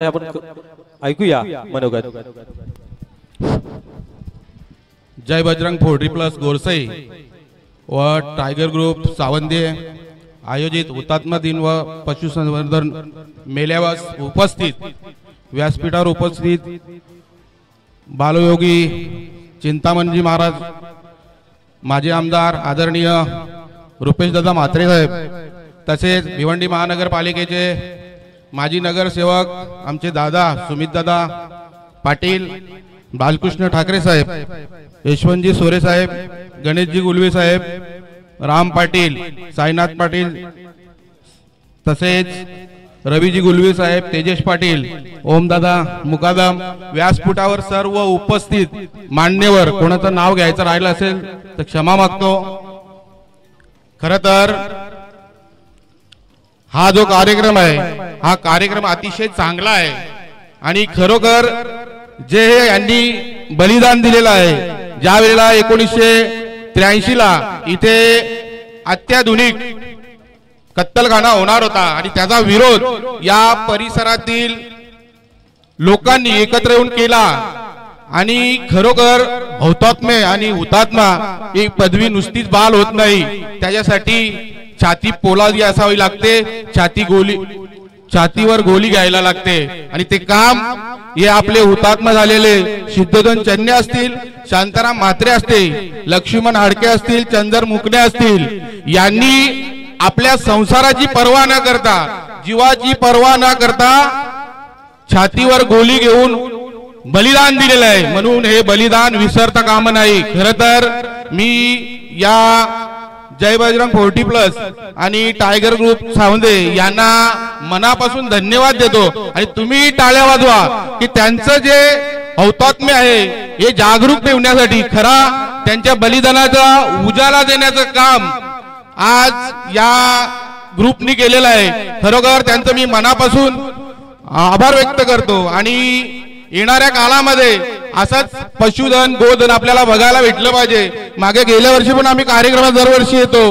आपण ऐकूया मनोगत। जय बजरंग पोल्ट्री प्लस गोरसई व टायगर ग्रुप सावंदे आयोजित हुतात्मा दिन व पशुसंवर्धन मेळाव्यास उपस्थित व्यासपीठावर उपस्थित बालयोगी चिंतामणजी महाराज, माजी आमदार आदरणीय रुपेश दादा म्हात्रे साहेब, तसेच भिवंडी महानगरपालिकेचे माजी नगरसेवक आमचे दादा सुमित दादा पाटील, बालकृष्ण ठाकरे साहेब, यशवंतजी सोरे साहेब, गणेशजी गुलवे साहेब, राम पाटील, साईनाथ पाटील, तसेच रवीजी गुलवे साहेब, तेजेश पाटील, ओमदादा मुकादम, व्यासपीठावर सर्व उपस्थित मान्यवर, कोणाचं नाव घ्यायचं राहिलं असेल तर क्षमा मागतो। खरं तर हा जो कार्यक्रम आहे हा कार्यक्रम अतिशय चांगला आहे आणि खरोखर जे यांनी बलिदान दिलेलं आहे, ज्या वेळेला 1983 ला इथे अत्याधुनिक कत्तलखाना होणार होता आणि त्याचा विरोध या परिसरातील लोकांनी एकत्र येऊन केला आणि खरोखर हुतात्मे आणि हुतात्मा ही पदवी नुसतीच बाल होत नाही, त्याच्यासाठी छाती पोलादी असावी लागते, छातीवर गोली घ्यायला लागते आणि ते काम हे आपले हुतात्मा झालेले सिद्धोधन चन्ने असतील, शांताराम म्हात्रे असतील, लक्ष्मण हाडके असतील, चंदर मुकणे असतील, यांनी आपल्या संसाराची पर्वा न करता, जीवाची पर्वा न करता छातीवर गोली घेऊन बलिदान दिलेलं आहे। म्हणून हे बलिदान विसरता कामा नाही। खरं तर मी या जय बजरंग पोल्ट्री प्लस आणि टायगर ग्रुप सावंदे यांना मनापासून धन्यवाद देतो आणि तुम्ही टाळ्या वाजवा की त्यांचं जे हुतात्मे आहे हे जागरूक ठेवण्यासाठी, खरा त्यांच्या बलिदानाचा उजाला देण्याचं काम आज या ग्रुपनी केलेलं आहे। खरोखर त्यांचं मी मनापासून आभार व्यक्त करतो आणि येणाऱ्या काळामध्ये असंच पशुधन गोधन आपल्याला बघायला भेटलं पाहिजे। मागे गेल्या वर्षी पण आम्ही कार्यक्रमात दरवर्षी येतो,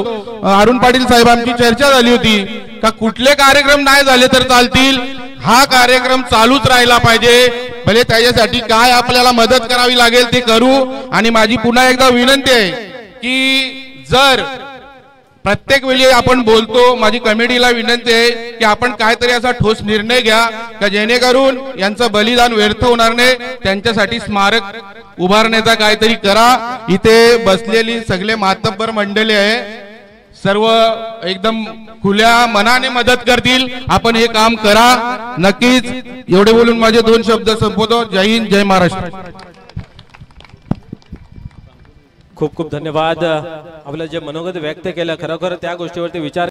अरुण पाटील साहेबांची चर्चा झाली होती का कुठले कार्यक्रम नाही झाले तर चालतील, हा कार्यक्रम चालूच राहिला पाहिजे। भले त्याच्यासाठी काय आपल्याला मदत करावी लागेल ते करू। आणि माझी पुन्हा एकदा विनंती आहे की जर प्रत्येक वेळी आपण बोलतो, माझी कमिटीला विनंती आहे की आपण काहीतरी असा ठोस निर्णय घ्या का जेणेकरून यांचं बलिदान व्यर्थ होणार नाही, त्यांच्यासाठी स्मारक उभारण्याचा काहीतरी करा। इथे बसलेली सगळे मातब्बर मंडळी आहे, सर्व एकदम खुल्या मनाने मदत करतील, आपण हे काम करा नक्कीच। एवढे बोलून माझे 2 शब्द संपवतो। जय हिंद, जय महाराष्ट्र। खूप खूप धन्यवाद। आपलं जे मनोगत व्यक्त केलं खरोखर त्या गोष्टीवरती विचार